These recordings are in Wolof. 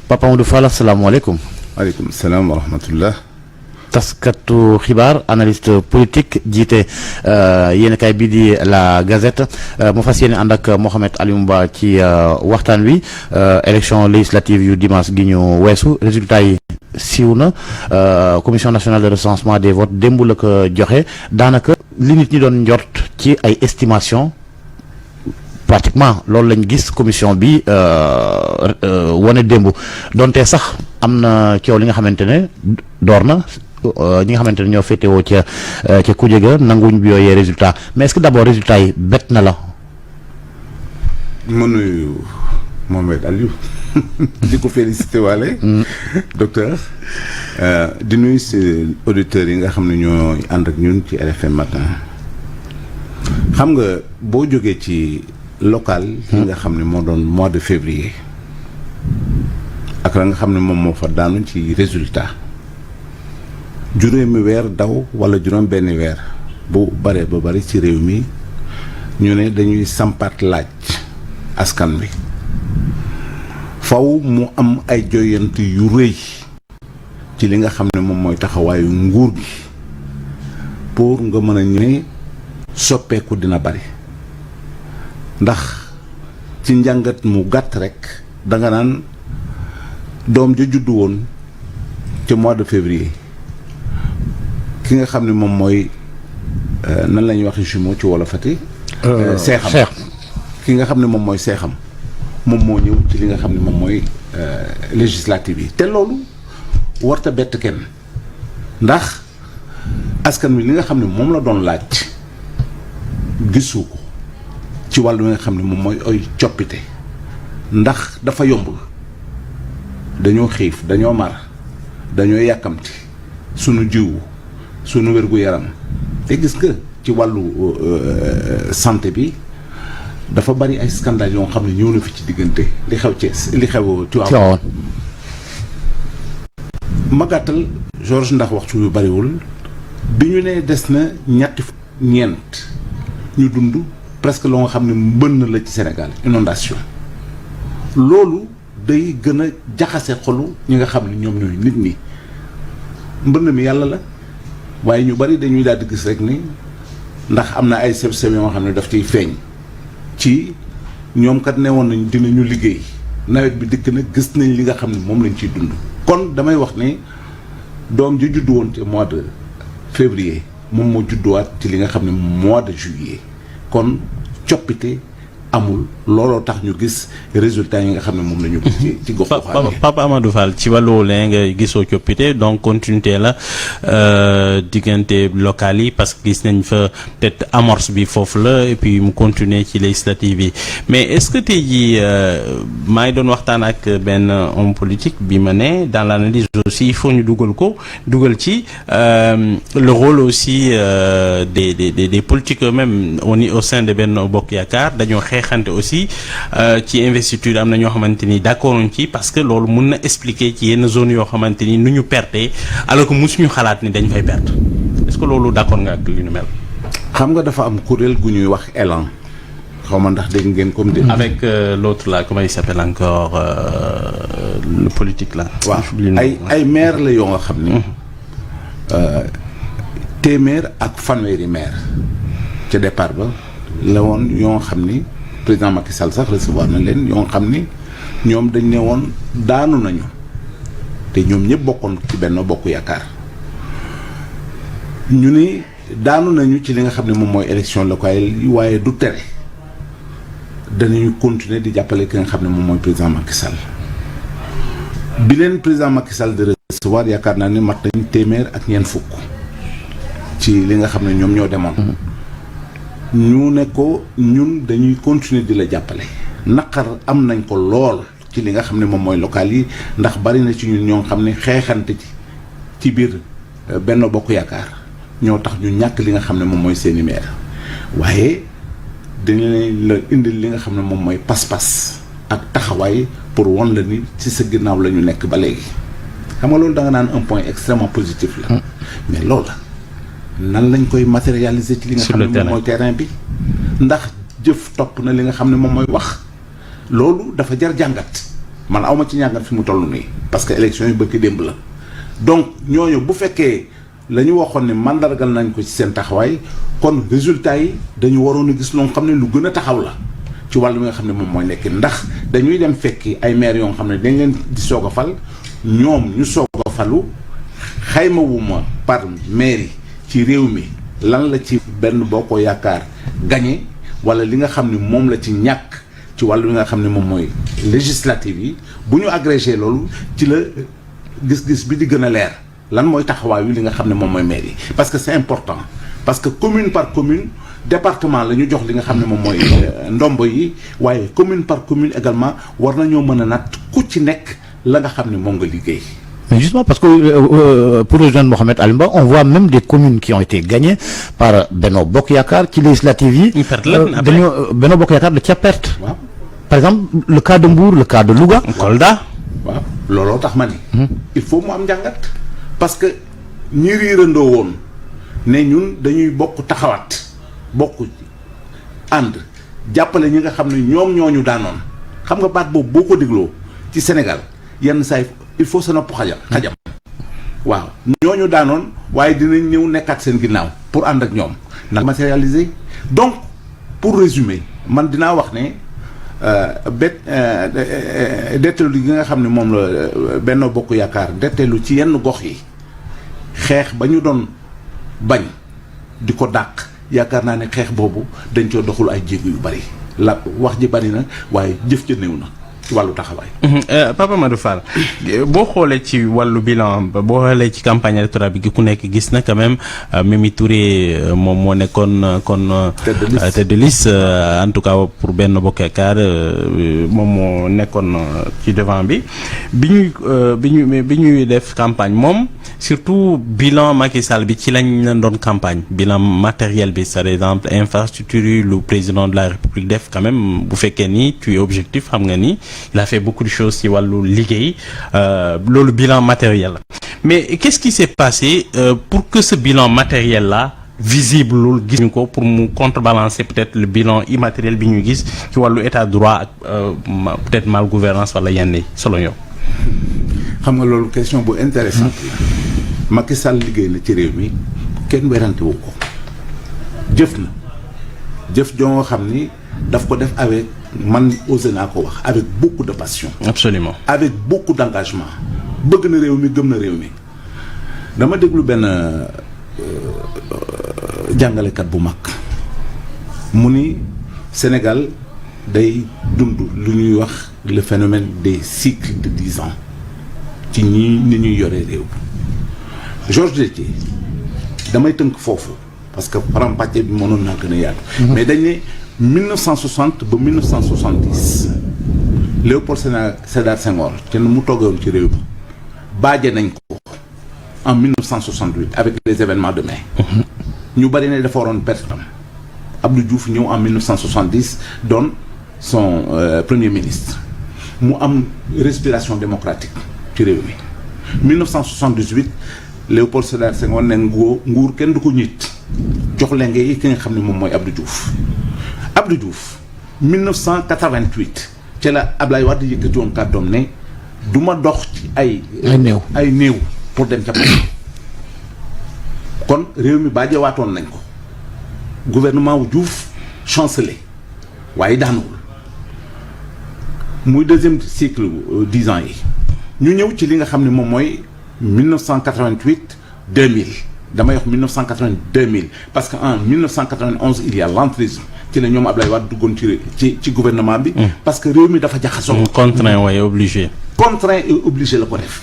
Papa Amadou Fall asalaamaaleykum. waaleykum salaam wa rahmatullah. taskatu xibaar analyste politique jiite yéenekaay bii di La Gazette mu fas yéene ànd ak Mohamed Aliou Mba ci waxtaan wi élection législative yu dimanche gi ñu weesu résultat yi siiw na commission nationale de recensement des votes démb la ko joxe daanaka li nit ñi doon njort ci ay estimation pratiquement loolu lañ gis commission bi wane démb donte sax am na coow li nga xamante ne door na ñi nga xamante ne ñoo féetewoo ca kuje ga nanguwuñ bi yooyee résultat mais est-ce que d'abord résultat yi bett na la. ma nuyu Mohamed Aliou di ko félicité waale docteur di nuyu si auditeurs yi nga xam ne ñoo ànd ak ñun ci RFM matin xam nga boo jógee ci local yi nga xam ne moo doon mois de février ak la nga xam ne moom moo fa daanu ci résultat juróomi weer daw wala juróom benn weer bu bare ba bari ci réew mi ñu ne dañuy sampaat laaj askan wi faw mu am ay joyant yu rëy ci li nga xam ne moom mooy taxawaayu nguur gi pour nga mën a ñëw soppeeku dina bari ndax ci njàngat mu gàtt rek danga naan doom ja juddu woon ci mois de février ki nga xam ne moom mooy nan la ñuy wax jumeau ci wolofati seexam ki nga xam ne moom mooy seexam moom moo ñëw ci li nga xam ne moom mooy législative yi te loolu warta bett kenn ndax askan wi li nga xam ne moom la doon laaj gisu ko ci wàllu li nga xam ne moom mooy ay coppite ndax dafa yombul dañoo xiif dañoo mar dañoo yàkkamti sunu jiwu sunu wér-gu-yaram te gis nga ci wàllu santé bi dafa bari ay scandale yoo xam ne ñëw na fi ci diggante li xew Thiès li xew Tivaouane ma gàttal Georges ndax waxtu yu bariwul bi ñu ne des na ñeent ñu dund presque loo nga xam ne mbënn la ci Sénégal inondation loolu day gën a jaxase xolu ñi nga xam ne ñoom ñooy nit ñi mbënn mi yàlla la waaye ñu bari dañuy daal di gis rek ni ndax am na ay seb-seb yoo xam ne daf ciy feeñ ci ñoom kat ne woon nañ dinañu liggéey nawet bi dikk na gis nañ li nga xam ne moom lañ ciy dund kon damay wax ni doom ji juddu woon ci mois de février moom moo judduwaat ci li nga xam ne mois de juillet kon coppite amul looloo tax ñu gis résultat yi nga xam ne moom la ñu gis ci gox Papa Amadou Fall ci wàllu lee nga gisoo coppite donc continuité la diggante local yi parce que gis nañ fa peut-être amorce bi foofu la et puis mu continuer ci législative yi mais est-ce que tey jii maa ngi doon waxtaan ak benn homme politique bi ma ne dans l'analyse aussi il faut ñu dugal ci le rôle aussi des politiques eux-mêmes au sein de Benno Bokk Yaakaar dañoo xeexante aussi ci investiture am na ñoo xamante ni d'accord uñ ci parce que loolu mun na expliquer ci yenn zone yoo xamante ni nu ñu perte alors que musuñu xalaat ni dañ fay perte est-ce que loolu d'accord nga ak li ñu mel. xam nga dafa am kuréel gu ñuy wax élan xaw ma ndax dégg ngeen comme. avec l'autre là comment il s'appelle encore le politique là. waaw ay maire la yoo nga xam ni. téeméer ak fanweeri maire ca départ ba la woon yoo xam ni président Macky Sall sax recevoir na leen yoo xam ni ñoom dañ ne woon daanu nañu te ñoom ñëpp bokkoon ci Benno Bokk Yaakaar ñu ni daanu nañu ci li nga xam ne moom mooy élection locale yi waaye du tere danañu continuer di jàppale ki nga xam ne moom mooy président Macky Sall bi leen président Macky Sall de recevoir yaakaar naa ni mat nañ téeméer ak ñeent fukk ci li nga xam ne ñoom ñoo demoon. ñu ne ko ñun dañuy continuer di la jàppale naqar am nañ ko lool ci li nga xam ne moom mooy local yi ndax bari na ci ñun ñoo xam ne xeexante ci biir Benno Bokk Yaakaar ñoo tax ñu ñàkk li nga xam ne moom mooy seeni maire waaye dañu leen la indil li nga xam ne moom mooy pas-pas ak taxawaay pour won la ni ci sa ginnaaw la ñu nekk ba léegi xam nga loolu da nga naan un point extrêmement positif la mais loolu nan lañ koy matérialiser ci li nga xam ne moom mooy terrain bi ndax jëf topp na li nga xam ne moom mooy wax loolu dafa jar jàngat man awma ci ñàngat fi mu toll nii parce que élection yi bëgg démb la donc ñooñu bu fekkee la ñu waxoon ne mandargal nañ ko ci seen taxawaay kon résultat yi dañu waroon a gis loo xam ne lu gën a taxaw la ci wàllu nga xam ne moom mooy nekk ndax dañuy dem fekki ay maires yoo xam ne dañ leen di soog a fal ñoom ñu soog a falu xaymawuma par mairie ci réew mi lan la ci benn Bokk Yaakaar gagné wala li nga xam ne moom la ci ñàkk ci wàllu nga xam ne moom mooy législative yi bu ñu agrégé loolu ci la gis-gis bi di gën a leer lan mooy taxawaayu li nga xam ne moom mooy maire yi parce que c'est important parce que commune par commune département la ñu jox li nga xam ne moom mooy ndombo yi waaye commune par commune également war nañoo mën a natt ku ci nekk la nga xam ne moom nga liggéey. Mais justement, parce que pour rejoindre Mohamed Alioune Ba, on voit même des communes qui ont été gagnées par Benno Bokk Yaakaar ci législative yi. dañoo Benno Bokk Yaakaar da ca perte. waaw par exemple le cas de Mbour, le cas de Louga. Kolda. waaw looloo tax ma ni. il faut mu am njàngat. parce que ñi riirandoo woon ne ñun dañuy bokk taxawaat bokk ànd jàppale ñi nga xam ne ñoom ñooñu daanoon xam nga baat boobu boo ko dégloo ci Sénégal yenn saa il faut sa nopp xajam waaw ñooñu daanoon waaye dinañ ñëw nekkaat seen ginnaaw pour ànd ak ñoom ndax matérialiser donc pour résumer man dinaa wax ne detteelu gi nga xam ne moom la Benno Bokk Yaakaar detteelu ci yenn gox yi xeex ba ñu doon bañ di ko dàq yaakaar naa ne xeex boobu dañ coo doxul ay jéego yu bari la wax ji bari na waaye jëf ja néew na ci wàllu taxawaay. Papa Madou Fall boo xoolee ci wàllu bilan boo xoolee ci campagne électorale bi ku nekk gis na quand même Mimi Touré moom moo nekkoon kon tête de liste en tout cas pour Benno Bokk Yaakaar moom moo nekkoon ci devant bi bi ñuy def campagne moom surtout bilan Macky Sall bi ci lañ leen doon campagne bilan matériel bi par exemple infrastructure yi lu président de la République def quand même bu fekkee ni tu es objectif xam nga ni il a fait beaucoup de choses ci wàllu liggéey loolu bilan matériel la mais qu'est-ce qui s'est passé pour que ce bilan matériel là visible loolu gis ñu ko pour mu contrebalancer peut-être le bilan immatériel bi ñu gis ci wàllu état de droit ak peut-être mal gouvernance wala yenn yi selon yow. xam nga loolu question bu intéressante la Macky Sall liggéey na ci réew mi kenn werante wu ko jëf na jëf joo nga xam ni daf ko def avec man osé naa ko wax avec beaucoup de passion. Absolument. avec beaucoup d'engagement bëgg na réew mi gëm na réew mi dama déglu benn jàngalekat bu mag mu ni Sénégal day dund lu ñuy wax le phénomène des cycles de 10 ans ci ñi ni ñuy yore réew Georges Déthié damay tënk foofu parce que faram-fàccee bi mënoon naa gën a yaatu mais dañ ne 1960 ba 1970 Léopold Sédar Senghor te nu mu toogewoon ci réew mi baaje nañ ko en 1968 avec les événements de mai ñu bari ne dafa waroon perte tam Abdou Diouf ñëw en 1970 doon son premier ministre mu am respiration démocratique ci réew mi 1978 Léopold Sédar Senghor ne nguur kenn du ko ñit jox leen yi ki nga xam ne moom mooy Abdou Diouf 1988 ci la Ablaye Wade yëkkati woon kàddoom ne du ma dox ci ay néew pour dem ca kon réew mi baajewaatoon nañ ko gouvernement wu Diouf chancelé waaye daanuwul muy deuxième cycle 10 ans yi ñu ñëw ci li nga xam ne moom mooy 1988 2000 damay wax 1980 2000 parce que en 1991 il y a l'entrisme ci la ñoom Ablaye Wade duggoon ci gouvernement bi. parce que réew mi dafa jaxasoo. contraint waaye obligé. contraint et obligé la ko def.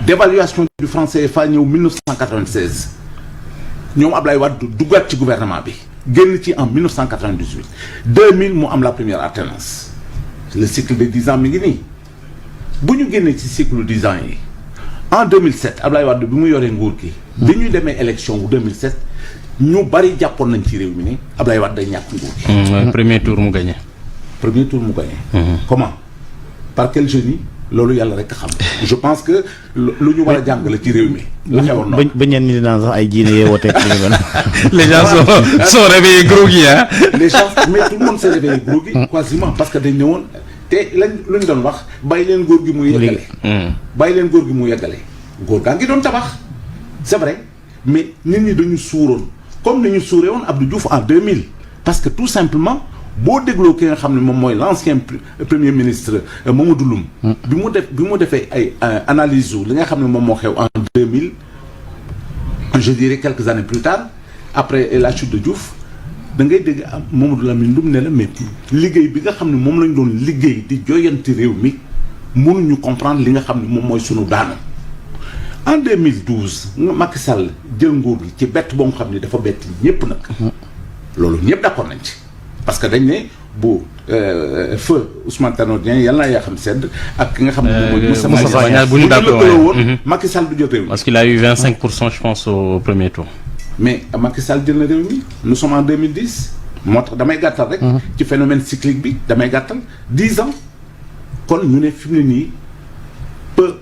dévaluation du franc CFA ñëw 1996 ñoom Ablaye Wade duggaat ci gouvernement bi génn ci en 1998 2000 mu am la première alternance le cycle de 10 ans mi ngi nii bu ñu génnee ci cycle 10 ans yi en 2007 Ablaye Wade bi mu yoree nguur gi. bi ñuy demee élection wu 2007 ñu bari jàppoon nañ ci réew mi ne Ablaye Wade day ñàkk nguur gi. premier tour mu gagné. Comment par quel génie loolu yàlla rek a xam. je pense que lu ñu war a jàngale ci réew mi. la xewoon noonu ba ñenn ñi dinaan sax ay jiine yeewoo teg les gens sont réveillés groggy hein. les gens mais tout le monde s'est réveillé groggy quasiment parce que dañ ne woon te luñ doon wax bàyyi leen góor gi mu yeggale. bàyyi leen góor gi mu yeggale. góor gaa ngi doon tabax c'est vrai mais nit ñi dañu suuroon comme ni ñu suuree woon Abdou Diouf en 2000 parce que tout simplement boo dégloo ki nga xam ne moom mooy l'ancien premier ministre Mamadou Loum. bi mu defee ay analyse li nga xam ne moom moo xew en 2000 je dirais quelques années plus tard après la chute de Diouf. da ngay dégg am Mamadou Lamine Loum ne la mais liggéey bi nga xam ne moom lañ doon liggéey di joyanti réew mi mënuñu comprendre li nga xam ne moom mooy sunu daanu en 2012 nga Macky Sall jël nguur gi ci bett boo nga xam ne dafa bett ñëpp nag. loolu ñëpp d'accord nañ ci parce que dañ ne bu feu Ousmane Tanor Dieng yàlla na yaa xam sedd ak ki nga xam ne moom mooy Moustapha Niasse bu ñu d'accord woon Macky Sall du jël réew mi. parce qu'il a eu 25% je pense au premier tour. mais Macky Sall jël na réew mi nous sommes en 2010 moo tax damay gàttal rek. ci phénomène cyclique bi damay gàttal 10 ans kon ñu ne fi mu ne nii peu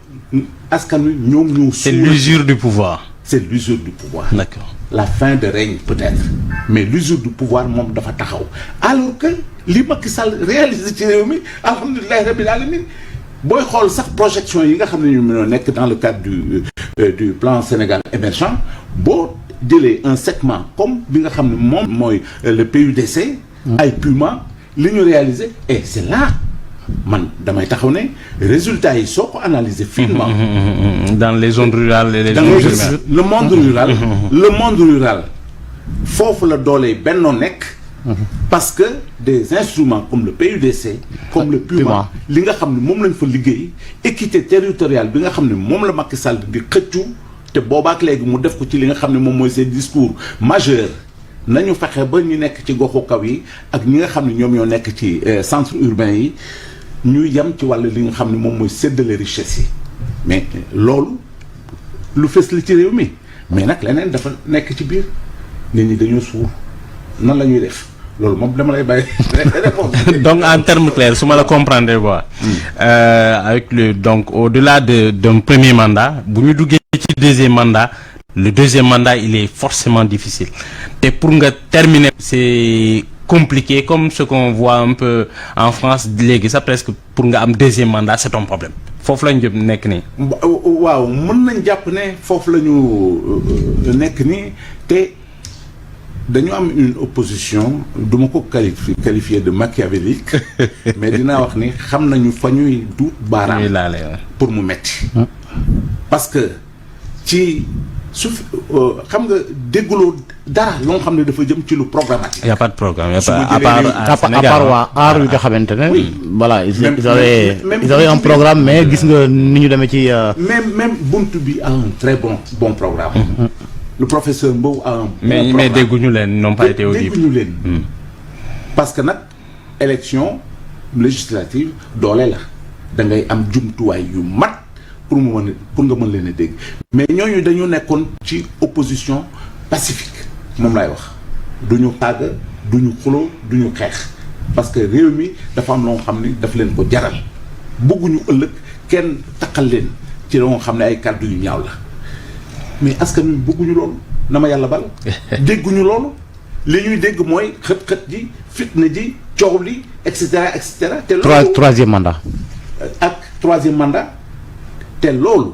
askan wi ñoom ñoo. c'est l'usure du pouvoir. c'est l'usure du pouvoir. D'accord. La fin de règne peut-être mais l'usure du pouvoir moom dafa taxaw alors que li Macky Sall réalisé ci réew mi alhamdulilah rabbil alamin booy xool sax projection yi nga xam ne ñu mënoo nekk dans le cadre du plan Sénégal émergent boo jëlee un segment comme bi nga xam ne moom mooy le PUDC. ay Puma li ñu réalisé et c'est là man damay taxaw ne résultats yi soo ko analyser finement. dans les zones rurales et les zones urbaines. le monde rural foofu la doole bennoo nekk. parce que des instruments comme le PUDC comme le Puma li nga xam ne moom lañ fa liggéey équité territoriale bi nga xam ne moom la Macky Sall di xëccu te boobaak léegi mu def ko ci li nga xam ne moom mooy ses discours majeurs nañu fexe ba ñu nekk ci goxu kaw yi ak ñi nga xam ne ñoom ñoo nekk ci centre urbain yi ñuy yem ci wàllu li nga xam ne moom mooy séddale richesse yi mais loolu lu fës li ci réew mi mais nag leneen dafa nekk ci biir nit ñi dañoo suur nan la ñuy def loolu moom dama lay bàyyi donc en termes clairs su ma la comprendre quoi avec le donc au-delà d'un premier mandat bu ñu duggee ci deuxième mandat le deuxième mandat il est forcément difficile te pour nga terminer c'est compliqué comme ce qu'on voit un peu en France léegi ça presque pour nga am deuxième mandat c'est ton problème foofu la ñu jëm nekk nii. waaw mën nañ jàpp ne foofu la ñu nekk nii te dañu am une opposition du ma ko qualifier de machiavélique mais dinaa wax ni xam nañu fa ñuy du baaraam pour mu metti parce que ci su xam nga dégguloo dara loo xam ne dafa jëm ci lu programmatique. y a pas de programme à part waa aar yu nga xamante ne. voilà ils avaient un programme mais gis nga ni ñu demee ci. même buntu bi a un très bon programme. le professeur Mbow a un bon programme mais dégguñu leen n'ont pas été audibles. dégguñu leen. parce que nag élection législative doole la da ngay am jumtuwaay yu mat. pour nga mën leen a dégg mais ñooñu dañu nekkoon ci opposition pacifique moom laay wax duñu tàgg duñu xuloo duñu xeex parce que réew mi dafa am loo xam ni daf leen ko jaral bëgguñu ëllëg kenn taqal leen ci loo xam ne ay kàddu yu ñaaw la mais askan wi bëgguñu loolu na ma yàlla bal dégguñu loolu li ñuy dégg mooy xët-xët ji fitna ji coow li et cetera et cetera te loolu troisième mandat ak troisième mandat te loolu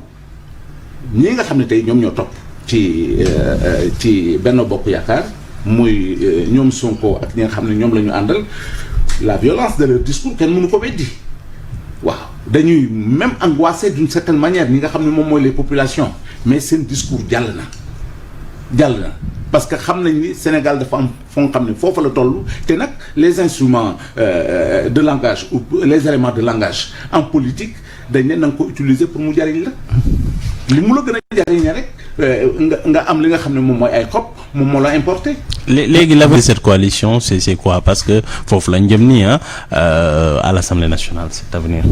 ñi nga xam ne tey ñoom ñoo topp ci Benno Bokk Yaakaar muy ñoom Sonko ak ñi nga xam ne ñoom la ñu àndal la violence de leur discours kenn mënu ko weddi waaw dañuy même angoissé d'une certaine manière ñi nga xam ne moom mooy les populations mais seen discours jàll na parce que xam nañ ni Sénégal dafa am foo nga xam ne foofu la toll te nag les instruments de langage ou les éléments de langage en politique dañ ne na nga ko utiliser pour mu jariñ la li mu la gën a jariñe rek nga am li nga xam ne moom mooy ay xob moom moo la importé. léegi l'avenir de cette coalition c'est quoi parce que foofu lañ jëm nii à l'Assemblée nationale l'avenir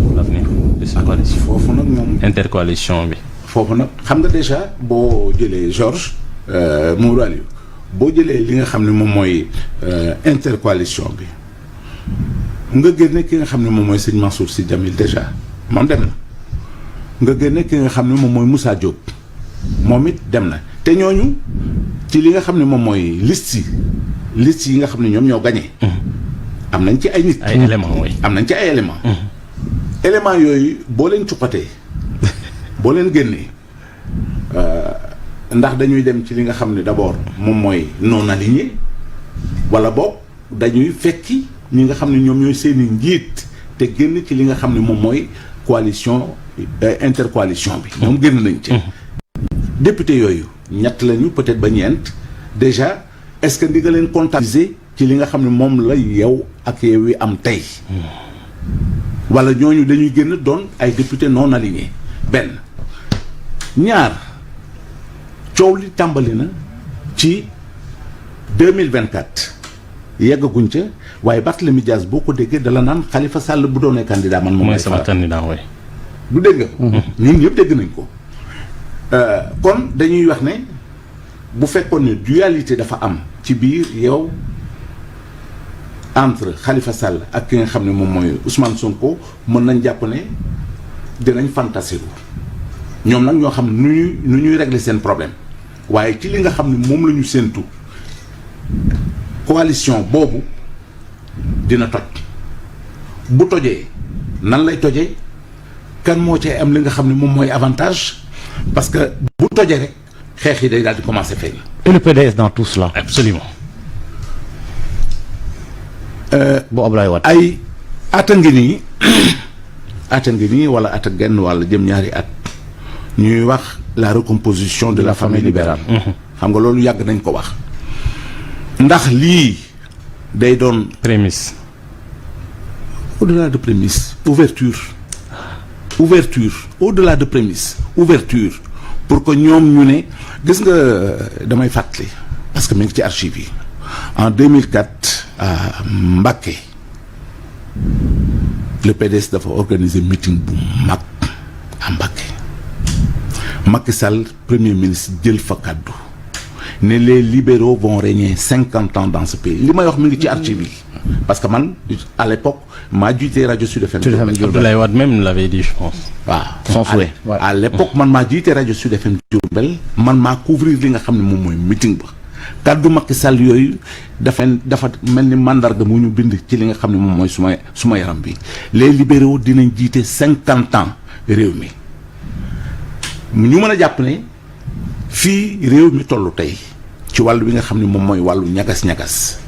de cette coalition. foofu nag moom intercoalition bi. foofu nag xam nga déjà boo jëlee Georges Mamadou Aliou boo jëlee li nga xam ne moom mooy intercoalition bi nga génne ki nga xam ne moom mooy sëñ Mansour Sy Djamil déjà moom dem na nga génne ki nga xam ne moom mooy Moussa Diop moom it dem na te ñooñu ci li nga xam ne moom mooy liste yi nga xam ne ñoom ñoo gagné. am nañ ci ay nit. ay éléments oui. am nañ ci ay éléments. élément yooyu boo leen cuqatee boo leen génnee ndax dañuy dem ci li nga xam ne d'abord moom mooy non aligné wala boog dañuy fekki ñi nga xam ne ñoom ñooy seeni njiit te génn ci li nga xam ne moom mooy coalition intercoalition bi. ñoom génn nañ ci. député yooyu ñett lañu peut-être ba ñeent déjà est-ce que di nga leen comptabiliser ci li nga xam ne moom la yow ak yow yi am tey. wala ñooñu dañuy génn doon ay député non alignés benn ñaar coow li tàmbali na ci 2024 yeggaguñ ca waaye Barthélémy Dias boo ko déggee dala naan Khalifa Sall bu doonee candidat man moom mooy sama candidat way du dégg ñun ñëpp dégg nañ ko kon dañuy wax ne bu fekkoon ne dualité dafa am ci biir yow entre Khalifa Sall ak ki nga xam ne moom mooy Ousmane Sonko mën nañ jàpp ne dinañ fantasiru ñoom nag ñoo xam nu ñuy régler seen problème waaye ci li nga xam ne moom la ñu séentu coalition boobu dina toj bu tojee nan lay tojee kan moo cay am li nga xam ne moom mooy avantage parce que bu tojee rek xeex yi day daal di commencer feeñ. Et le PDS dans tout cela. absolument. bu Abdoulaye Wade ay ata ngi nii wala ata genn wala jëm ñaari at ñuy wax la recomposition de la famille libérale. xam nga loolu yàgg nañ ko wax. ndax lii day doon prémisse. au-delà de prémisse ouverture au-delà de prémisse ouverture pour que ñoom ñu ne gis nga damay fàttali parce que mi ngi ci archive yi en 2004 à Mbacké le PDS dafa organiser meeting bu mag à Mbacké Macky Sall premier ministre jël fa kaddu ne les libéraux vont régner 50 ans dans ce pays li may wax mi ngi ci archive yi parce que man à l'époque maa jiite rajo Sud FM. Abdoulaye Wade même l'avait dit je pense. waaw son souhait. à l'époque man maa jiite rajo Sud FM Diourbel man maa couvrir li nga xam ne moom mooy meeting ba kaddu Macky Sall yooyu dafa mel ni mandarga mu ñu bind ci li nga xam ne moom mooy suma yaram bi les libéraux dinañ jiite 50 ans réew mi ñu mën a jàpp ne fii réew mi tollu tey ci wàllu bi nga xam ne moom mooy wàllu ñagas-ñagas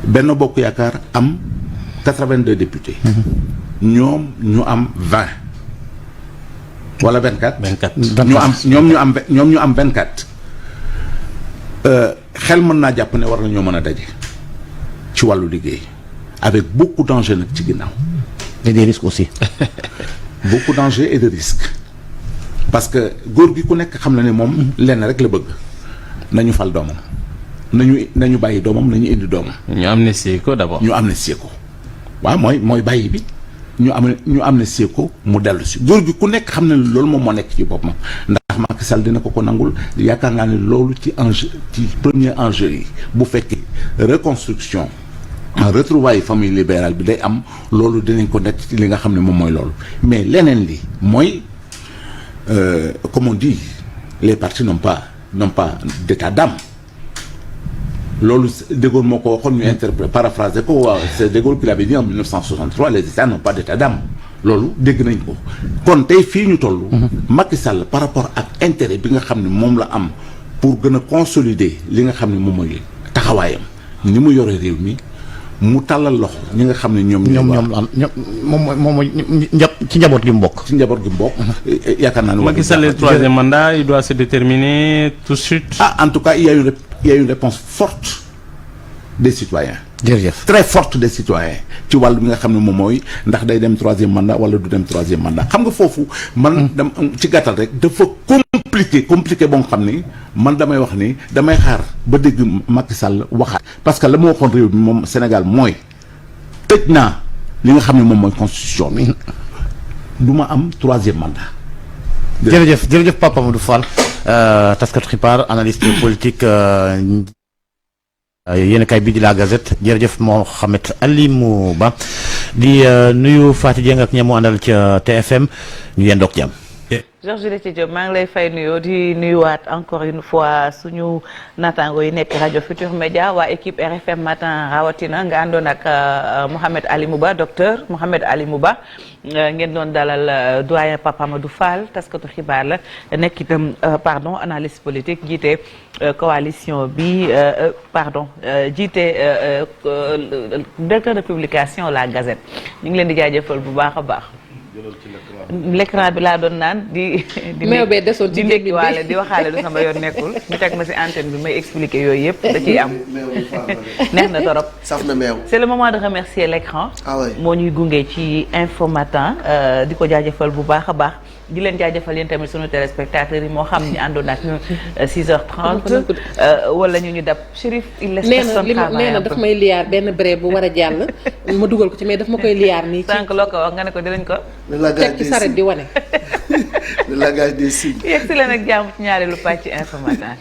Benno Bokk Yaakaar am 82 députés. ñoom ñu am 20 wala 24. 24 ñu am 24. xel mën naa jàpp ne war nañoo mën a daje ci wàllu liggéey avec beaucoup d'enjeux nag ci ginnaaw. et des risques aussi. beaucoup d'enjeux et de risques parce que góor gi ku nekk xam na ne moom lenn rek la bëgg nañu fal doomam nañu bàyyi doomam nañu indi doomam. ñu amnistier ko d'abord. ñu amnistier ko waaw mooy bàyyi bi ñu amnistier ko mu dellu si góor gi ku nekk xam na ne loolu moom moo nekk ci boppam ndax Macky Sall dina ko nangul yaakaar naa ne loolu ci premier enjeu yi bu fekkee reconstruction en retrouvailles famille libérale bi day am loolu dinañ ko nekk ci li nga xam ne moom mooy loolu mais leneen li mooy comme on dit les partis n'ont pas d'état d'âme loolu De Gaulle moo ko waxoon ñu paraphraser ko waaw c'est De Gaulle qui l'avait dit en 1963 les états n'ont pas d'état d'âme loolu dégg nañ ko kon tey fii ñu toll Macky Sall par rapport ak intérêt bi nga xam ne moom la am pour gën a consolider li nga xam ne moom mooy taxawaayam ni mu yore réew mi mu tàllal loxo ñi nga xam ne ñoom moom ci njaboot gi mu bokk. yaakaar naa ne Macky Sall le troisième mandat il doit se déterminer tout de suite. En tout cas il y a une réponse forte des citoyens. jërëjëf très forte des citoyens ci wàllu bi nga xam ne moom mooy ndax day dem troisième mandat wala du dem troisième mandat xam nga foofu man ci gàttal rek dafa compliqué boo nga xam ni man damay wax ni damay xaar ba dégg Macky Sall waxaat parce que la ma waxoon réew mi moom Sénégal mooy tëj naa li nga xam ne moom mooy constitution bi du ma am troisième mandat. jërëjëf Papa Amadou Fall taskatu xibaar analyste politique yéen kay bi di la Gazette jërëjëf Mohamed Alimou Ba di nuyu Fatou Dieng ak ñamu àndal ca TFM ñu yendoog jàmm. Georges Déthié Diop maa ngi lay fay nuyoo di nuyuwaat encore une fois suñu naataango yi nekk rajo Futur Média waa équipe RFM matin rawatina nga àndoon ak Mouhamed Ali Mouba docteur Mouhamed Ali Mouba ngeen doon dalal doyen Papa Amadou Fall taskatu xibaar la nekk itam analyste politique jiite coalition bi jiite directeur de publication La Gazette ñu ngi leen di jaajëfal bu baax a baax. l'écran bi laa doon naan di meew bee desoon ci ndékki waale di waxaale du sama yoon nekkul ñu teg ma ci antenne bi may expliquer yooyu yëpp da ciy am neex na torop saf na meew. c'est le moment de remercier l'écran moo ñuy gunge ci Info Matin di ko jaajëfal bu baax a baax di leen jaajëfal yéen tamit sunu téléspectateurs yi moo xam ñu àndoon ak ñu 6h30 wala ñu dab Chérif il laisse personne travailler nee na daf may liyaar benn bré bu war a jàll ma dugal ko ci mais daf ma koy liyaar nii ci sànq loo ko wax nga ne ko dinañ ko teg ci saret di wane le langage des signes. yegg si leen ak jàmm ci ñaareelu pàcc Info Matin